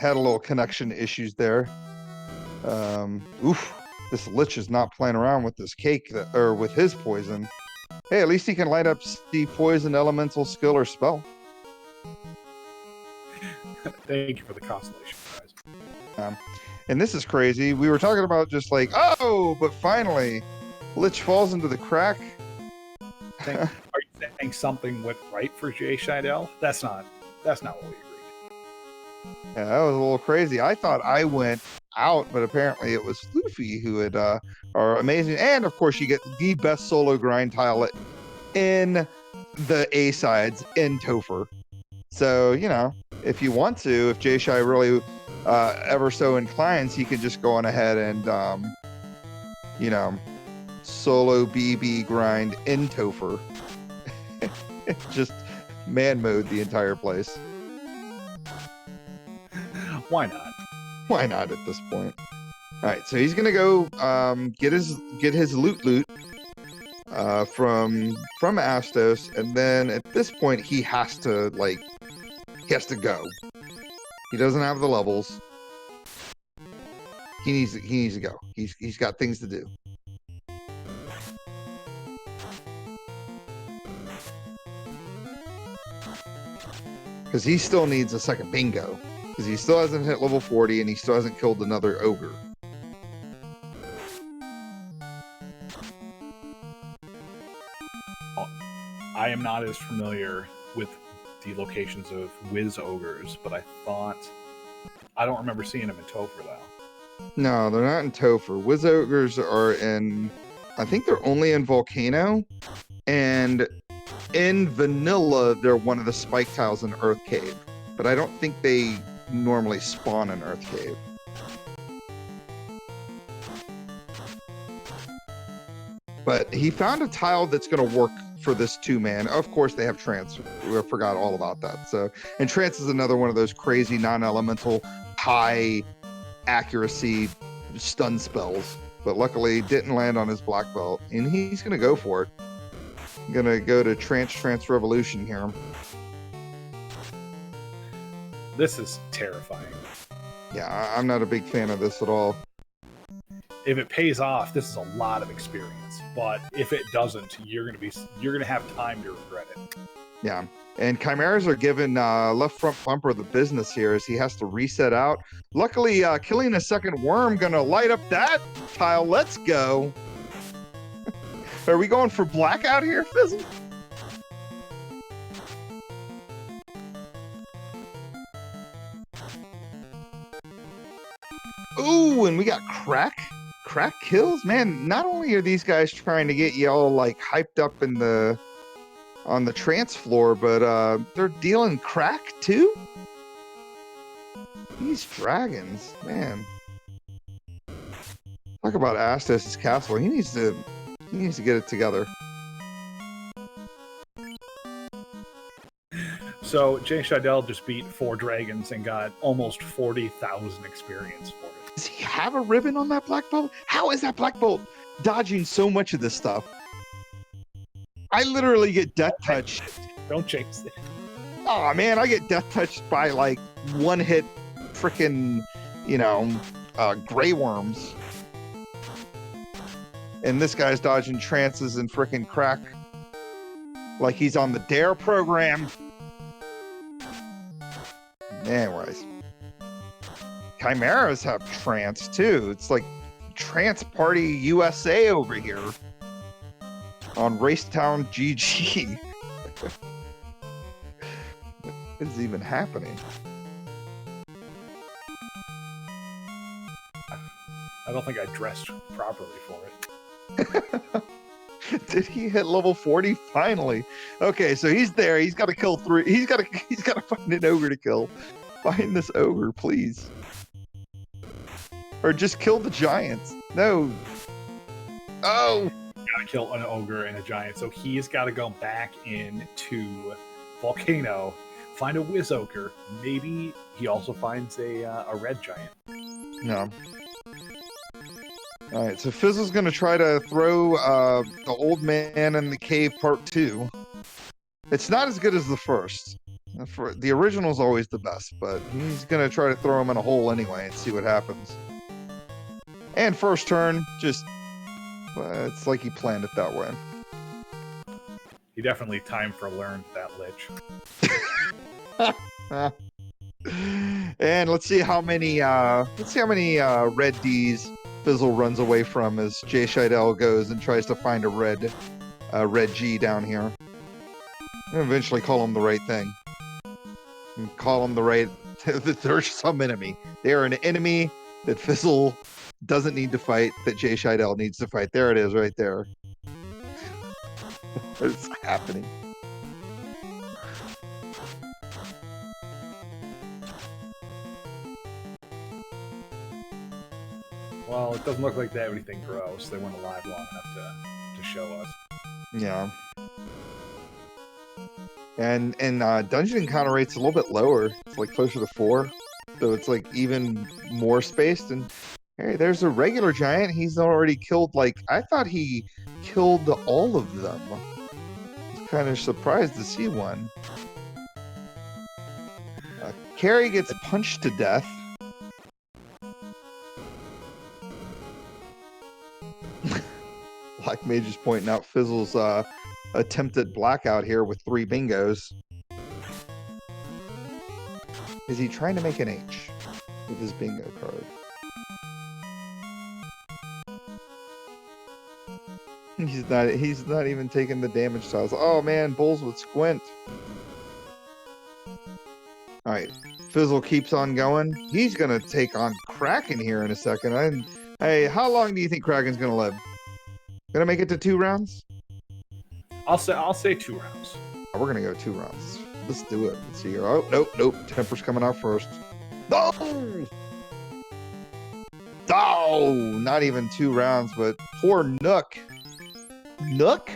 had a little connection issues there. Oof, this Lich is not playing around with this cake or with his poison. Hey, at least he can light up the poison elemental skill or spell. Thank you for the consolation, guys. And this is crazy. We were talking about just like, oh, but finally, Lich falls into the crack. Are you saying something went right for JShydell? That's not what we agreed. Yeah, that was a little crazy. I thought I went out, but apparently it was Floofy who had are amazing. And of course, you get the best solo grind tile in the A sides in Topher. So, you know, if you want to, if JShy really ever so inclines, he can just go on ahead and, you know, solo BB grind in Topher. Just man mode the entire place. Why not? Why not at this point? All right, so he's gonna go get his loot from Astos, and then at this point he has to go. He doesn't have the levels. He needs to go. He's got things to do. Because he still needs a second bingo. Because he still hasn't hit level 40 and he still hasn't killed another ogre. I am not as familiar with the locations of Wiz ogres, but I don't remember seeing them in Topher though. No, they're not in Topher. Wiz ogres are in, I think they're only in Volcano, and in Vanilla they're one of the spike tiles in Earth Cave, but I don't think they normally spawn in Earth Cave. But he found a tile that's going to work for this 2-man. Of course, they have Trance. We forgot all about that. So, and Trance is another one of those crazy non-elemental, high accuracy stun spells. But luckily, didn't land on his black belt, and he's going to go for it. I'm going to go to Trance Revolution here. This is terrifying. Yeah, I'm not a big fan of this at all. If it pays off, this is a lot of experience. But if it doesn't, you're gonna have time to regret it. Yeah, and Chimeras are giving left front bumper the business here as he has to reset out. Luckily, killing a second worm gonna light up that tile. Let's go. Are we going for blackout here, Fizzle? Ooh, and we got crack kills. Man, not only are these guys trying to get you all like hyped up on the trance floor, but they're dealing crack too. These dragons, man. Talk about Astos' castle. He needs to get it together. So JShydell just beat 4 dragons and got almost 40,000 experience for it. Does he have a ribbon on that black bolt? How is that black bolt dodging so much of this stuff? I literally get death touched. Don't chase it. Oh man, I get death touched by like one hit freaking, gray worms. And this guy's dodging trances and freaking crack like he's on the DARE program. Anyways. Chimeras have trance too. It's like Trance Party USA over here on Racetown GG. What is even happening? I don't think I dressed properly for it. Did he hit level 40 finally? Okay, so he's there. He's got to kill 3. He's got to find an ogre to kill. Find this ogre, please. Or just kill the giants. No. Oh! Gotta kill an ogre and a giant. So he's got to go back into Volcano, find a Wiz ogre. Maybe he also finds a red giant. No. Alright, so Fizzle's going to try to throw the Old Man in the Cave Part 2. It's not as good as the first. For the original's always the best, but he's gonna try to throw him in a hole anyway and see what happens. And first turn, just it's like he planned it that way. He definitely timed for learned that lich. And let's see how many red D's Fizzle runs away from as JShydell goes and tries to find a red G down here. And eventually call him the right thing. And call him the right. There's some enemy. They are an enemy that Fizzle doesn't need to fight, that JShydell needs to fight. There it is, right there. What's happening? Well, it doesn't look like they have anything gross. They weren't alive long enough to show us. Yeah. And dungeon encounter rate's a little bit lower. It's like closer to 4. So it's like even more spaced. And hey, there's a regular giant. He's already killed, like, I thought he killed all of them. I was kind of surprised to see one. Carrie gets punched to death. Black Mage is pointing out Fizzle's attempted blackout here with 3 bingos. Is he trying to make an H with his bingo card? He's not even taking the damage tiles. Oh man, Bulls with Squint. Alright. Fizzle keeps on going. He's gonna take on Kraken here in a second. Hey, how long do you think Kraken's gonna live? Gonna make it to 2 rounds? I'll say 2 rounds. Oh, we're gonna go 2 rounds. Let's do it. Let's see here. Oh, nope. Temper's coming out first. No! Oh, not even 2 rounds, but poor Nook. Nook?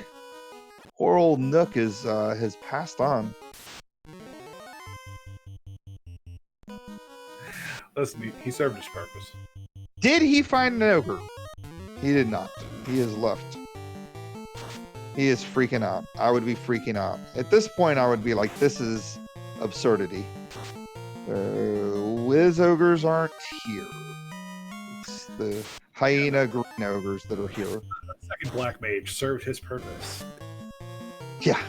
Poor old Nook has passed on. Listen, he served his purpose. Did he find an ogre? He did not. He has left. He is freaking out. I would be freaking out. At this point, I would be like, this is absurdity. Wiz ogres aren't here. It's the hyena green ogres that are here. Second Black Mage served his purpose. Yeah.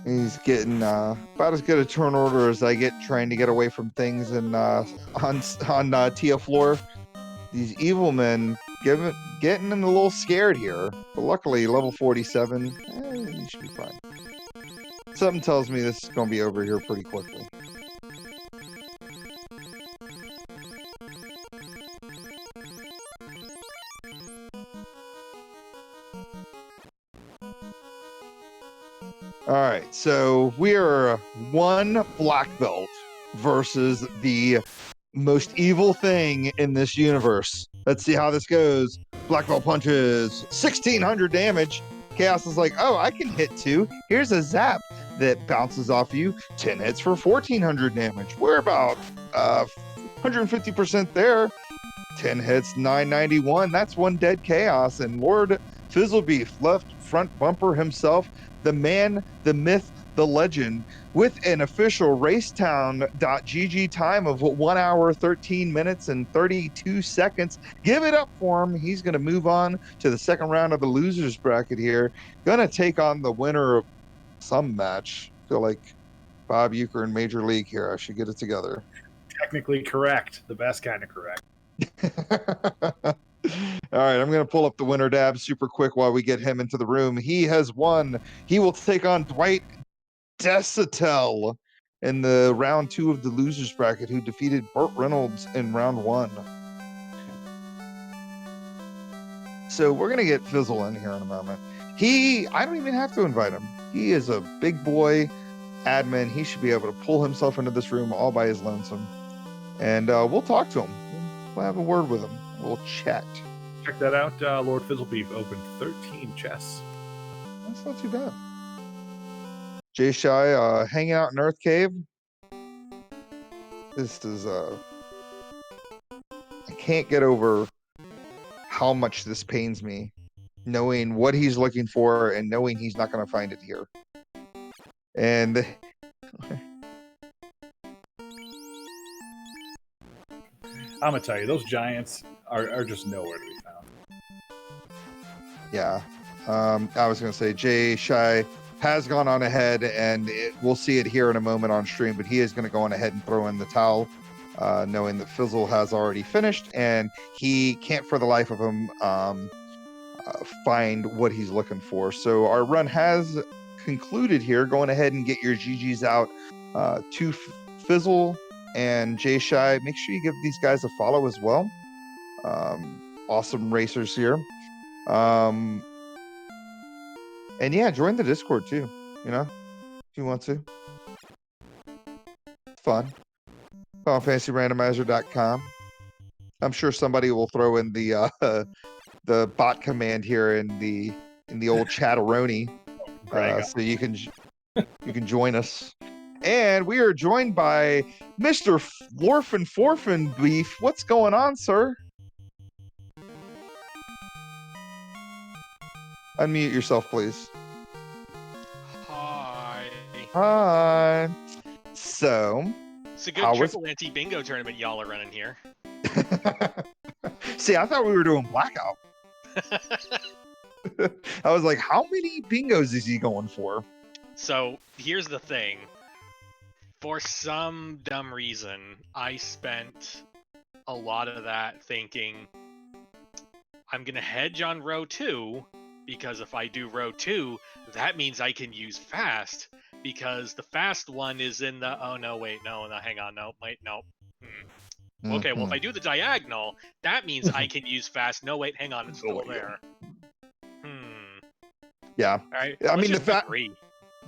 He's getting about as good a turn order as I get trying to get away from things and on Tia floor. These evil men getting them a little scared here, but luckily level 47, you should be fine. Something tells me this is going to be over here pretty quickly. All right, so we are 1 black belt versus the most evil thing in this universe. Let's see how this goes. Black belt punches 1600 damage. Chaos is like, oh, I can hit 2. Here's a zap that bounces off you. 10 hits for 1400 damage. We're about 150% there. 10 hits, 991. That's 1 dead Chaos. And LordFizzlebeef, left front bumper himself, the man, the myth, the legend, with an official racetown.gg time of 1 hour, 13 minutes, and 32 seconds. Give it up for him. He's going to move on to the second round of the losers bracket here. Going to take on the winner of some match. I feel like Bob Euchre in Major League here. I should get it together. Technically correct. The best kind of correct. All right, I'm going to pull up the winner dab super quick while we get him into the room. He has won. He will take on Dwight Desitel in the round 2 of the losers bracket, who defeated Burt Reynolds in round 1. So we're going to get Fizzle in here in a moment. I don't even have to invite him. He is a big boy admin. He should be able to pull himself into this room all by his lonesome. And we'll talk to him. We'll have a word with him. We'll chat. Check that out. LordFizzlebeef opened 13 chests. That's not too bad. JShy hanging out in Earth Cave. This is can't get over how much this pains me, knowing what he's looking for and knowing he's not going to find it here. And I'm gonna tell you, those giants are just nowhere to be found. yeah, I was going to say JShydell has gone on ahead, and we'll see it here in a moment on stream, but he is going to go on ahead and throw in the towel, knowing that Fizzle has already finished, and he can't for the life of him find what he's looking for. So our run has concluded here. Going ahead and get your GGs out to Fizzle and JShydell. Make sure you give these guys a follow as well. Awesome racers here. And yeah, join the Discord too, you know, if you want to. It's fun. FantasyRandomizer.com. I'm sure somebody will throw in the bot command here in the old chatteroni, so you can join us. And we are joined by Mr. LordFizzlebeef. What's going on, sir? Unmute yourself, please. Hi. So, it's a good triple anti-bingo tournament y'all are running here. See, I thought we were doing blackout. I was like, how many bingos is he going for? So, here's the thing. For some dumb reason, I spent a lot of that thinking, I'm going to hedge on row 2, because if I do row 2, that means I can use fast, because the fast one is in the, oh no, wait, no, hang on, no, wait, no. Okay, well, if I do the diagonal, that means I can use fast. No, wait, hang on, it's still there. Yeah. All right. I mean, the fast.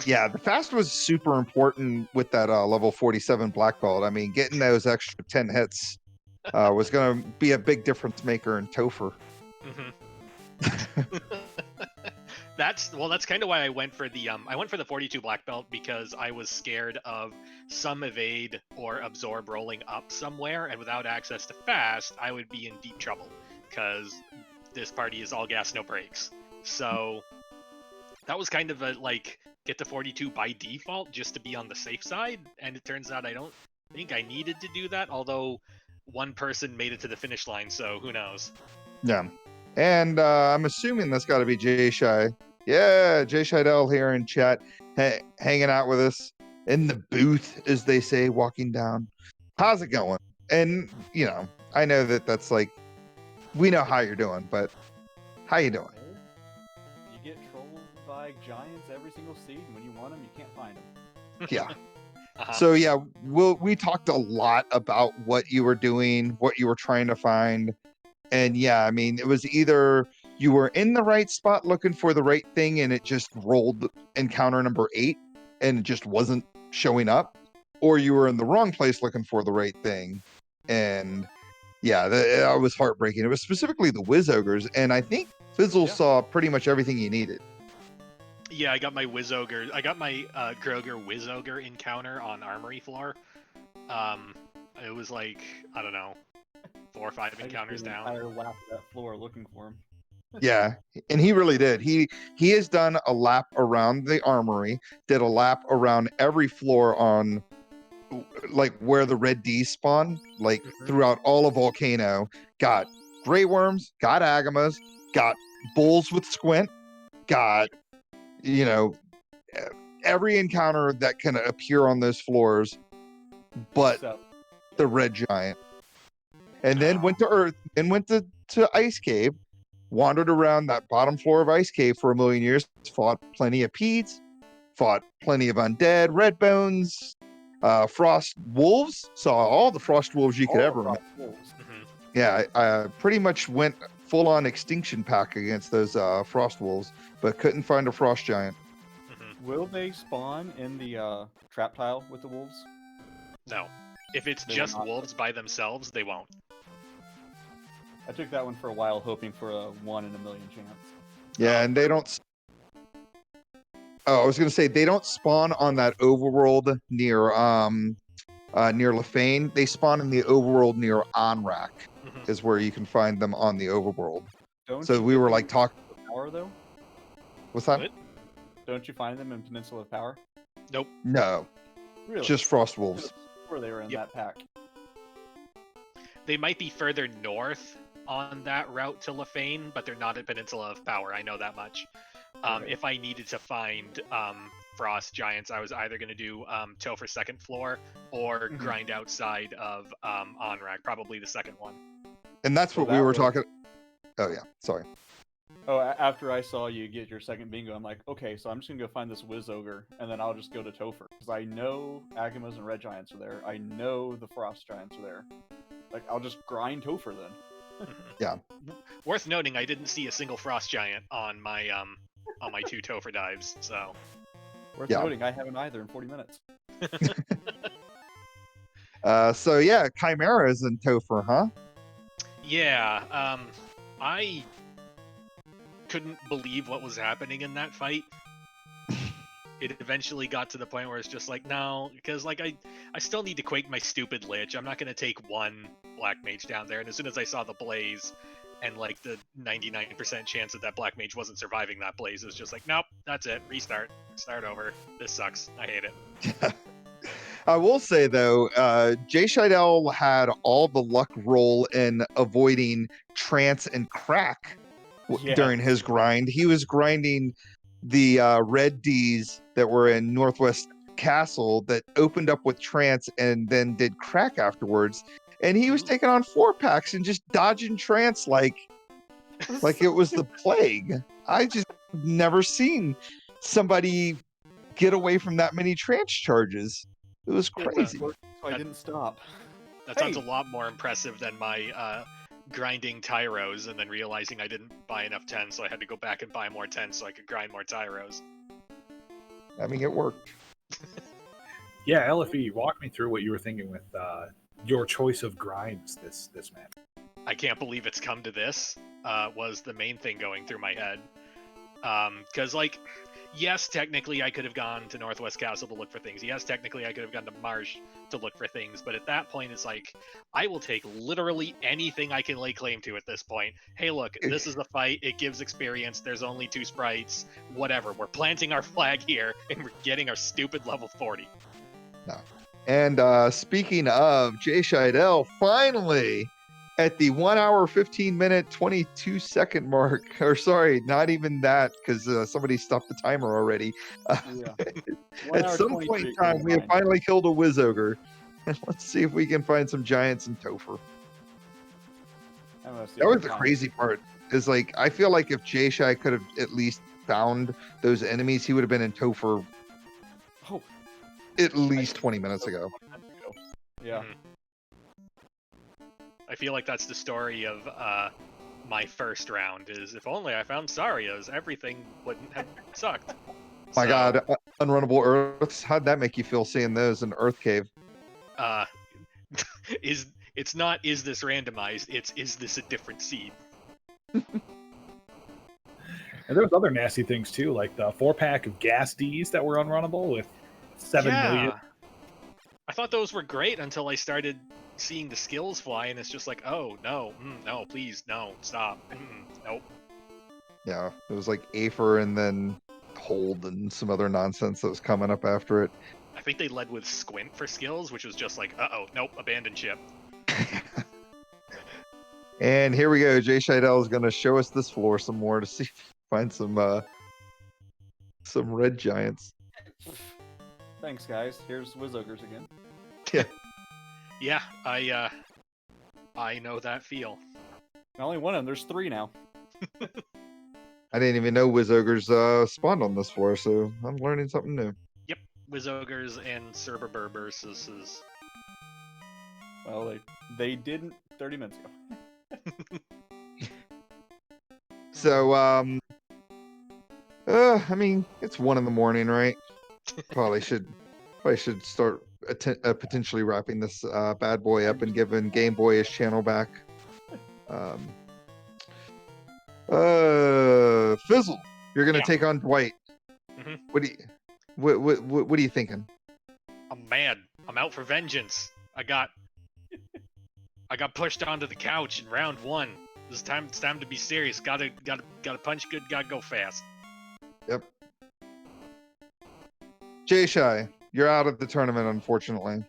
Yeah, the fast was super important with that level 47 black belt. I mean, getting those extra 10 hits was going to be a big difference maker in Topher. That's kind of why I went for the 42 black belt, because I was scared of some evade or absorb rolling up somewhere, and without access to fast, I would be in deep trouble, because this party is all gas, no brakes. So that was kind of a get to 42 by default just to be on the safe side, and it turns out I don't think I needed to do that, although one person made it to the finish line, so who knows. Yeah. And I'm assuming that's got to be JShydell. Yeah, JShydell here in chat, hanging out with us in the booth, as they say, walking down. How's it going? And, you know, I know that's we know how you're doing, but how you doing? You get trolled by giants every single seed, and when you want them, you can't find them. Yeah. So, yeah, we talked a lot about what you were doing, what you were trying to find. And yeah, I mean, it was either you were in the right spot looking for the right thing and it just rolled encounter number 8 and it just wasn't showing up, or you were in the wrong place looking for the right thing. And yeah, that was heartbreaking. It was specifically the Wiz Ogres, and I think Fizzle saw pretty much everything you needed. Yeah, I got my Wiz Ogre. I got my Kroger Wiz Ogre encounter on Armory floor. It was I don't know, 4 or 5 encounters down. I lapped that floor looking for him. Yeah, and he really did. He has done a lap around the Armory, did a lap around every floor on where the red D's spawn, throughout all of Volcano. Got Grey Worms, got Agamas, got Bulls with Squint, got, you know, every encounter that can appear on those floors, but the red giant. And then went to Earth, and went to Ice Cave, wandered around that bottom floor of Ice Cave for a million years, fought plenty of Pedes, fought plenty of undead, red bones, frost wolves, saw all the frost wolves you could ever meet. Yeah, I pretty much went full-on extinction pack against those frost wolves, but couldn't find a frost giant. Will they spawn in the trap tile with the wolves? No. If it's just wolves by themselves, they won't. I took that one for a while, hoping for a 1 in a million chance. Yeah, and they don't. Oh, I was gonna say they don't spawn on that overworld near Lefane. They spawn in the overworld near Onrak. Mhm. is where you can find them on the overworld. Don't So you we get were them like in talking. Peninsula of Power though? What's that? What? Don't you find them in Peninsula of Power? Nope. No, Really? just frost wolves. Where they were in Yep. that pack. They might be further north on that route to Lefane, but they're not at Peninsula of Power. I know that much. Okay. If I needed to find frost giants, I was either going to do Topher second floor or Mhm. grind outside of Onrak, probably the second one. And that's Well, what we that were was- talking. Oh yeah, sorry. Oh, after I saw you get your second bingo, I'm like, okay, so I'm just gonna go find this Wiz Ogre, and then I'll just go to Topher because I know Agamas and Red Giants are there. I know the Frost Giants are there. Like, I'll just grind Topher then. Yeah. Worth noting, I didn't see a single frost giant on my 2 Topher dives, so Worth Yeah. noting, I haven't either in 40 minutes. So yeah, chimeras in Topher, huh? yeah. I couldn't believe what was happening in that fight. It eventually got to the point where it's just like, no, because like I still need to quake my stupid lich. I'm not gonna take one black mage down there. And as soon as I saw the blaze and like the 99% chance that black mage wasn't surviving that blaze, it was just like, nope, that's it. Restart. Start over. This sucks. I hate it. I will say though, JShydell had all the luck roll in avoiding trance and crack Yeah. during his grind. He was grinding the red Ds that were in Northwest Castle that opened up with trance and then did crack afterwards. And he was taking on 4-packs and just dodging trance like it was the plague. I just never seen somebody get away from that many trance charges. It was Yeah, crazy. So I didn't stop. That sounds Hey. a lot more impressive than my grinding Tyros and then realizing I didn't buy enough 10, so I had to go back and buy more 10 so I could grind more Tyros. I mean, it worked. Yeah, LFE, walk me through what you were thinking with your choice of grinds this match. I can't believe it's come to this, was the main thing going through my head. Because, like, yes, technically I could have gone to Northwest Castle to look for things. Yes, technically I could have gone to Marsh to look for things. But at that point, it's like, I will take literally anything I can lay claim to at this point. Hey, look, this is a fight. It gives experience. There's only 2 sprites. Whatever. We're planting our flag here, and we're getting our stupid level 40. And speaking of, JShydell finally at the 1 hour, 15 minute, 22 second mark, or sorry, not even that, because somebody stopped the timer already. Yeah. At some point in time, we have finally killed a Wiz Ogre. And let's see if we can find some giants in Topher. That was the crazy part. Is like, I feel like if JShy could have at least found those enemies, he would have been in Topher Oh, at least 20 minutes ago. yeah. I feel like that's the story of my first round, is if only I found Saria's, everything wouldn't have sucked. My So, God, unrunnable Earths. How'd that make you feel seeing those in Earth Cave? it's not, is this randomized, it's, is this a different seed? And there was other nasty things too, like the 4-pack of gas Ds that were unrunnable with 7 million. I thought those were great until I started seeing the skills fly, and it's just like, oh, no, no, please, no, stop, nope. Yeah, it was like Aether and then Hold and some other nonsense that was coming up after it. I think they led with Squint for skills, which was just like, uh-oh, nope, abandon ship. And here we go. JShydell is going to show us this floor some more to see if we find some red giants. Thanks, guys. Here's Wiz Ogres again. Yeah, I know that feel. Not only one of them, there's 3 now. I didn't even know Wiz Ogres spawned on this floor, so I'm learning something new. Yep, Wizogres and Cerberberbersuses. Well, they didn't 30 minutes ago. So, I mean, it's 1 in the morning, right? Probably should start potentially wrapping this bad boy up and giving Game Boy his channel back. Fizzle, you're gonna take on Dwight. Mhm. What are you thinking? I'm mad. I'm out for vengeance. I got I got pushed onto the couch in round 1. It's time to be serious. Gotta punch good, gotta go fast. Yep. JShy, you're out of the tournament, unfortunately.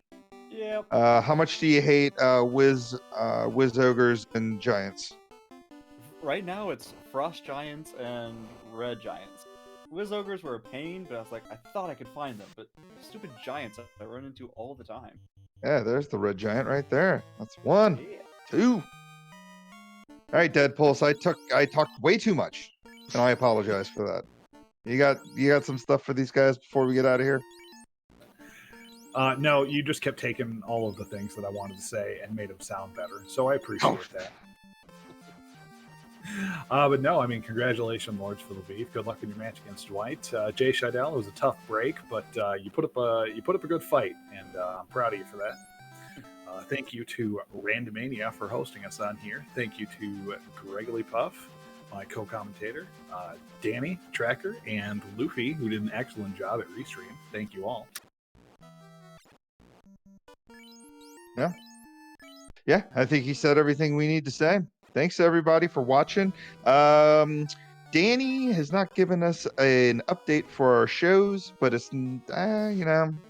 Yep. How much do you hate Wiz Ogres and Giants? Right now it's Frost Giants and Red Giants. Wiz Ogres were a pain, but I was like, I thought I could find them, but stupid Giants I run into all the time. Yeah, there's the Red Giant right there. That's 1, Yeah. 2. All right, Dead Pulse. I talked way too much, and I apologize for that. You got some stuff for these guys before we get out of here? No, you just kept taking all of the things that I wanted to say and made them sound better. So I appreciate that. But no, I mean, congratulations, LordFizzlebeef. Good luck in your match against Dwight. JShydell, it was a tough break, but you put up a good fight, and I'm proud of you for that. Thank you to Randomania for hosting us on here. Thank you to Gregory Puff, my co-commentator, Danny, Tracker, and Luffy, who did an excellent job at Restream. Thank you all. Yeah, I think he said everything we need to say. Thanks everybody for watching. Danny has not given us an update for our shows, but it's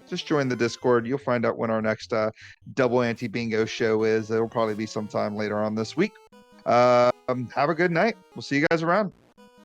just join the Discord. You'll find out when our next double anti-bingo show is. It'll probably be sometime later on this week. Have a good night. We'll see you guys around.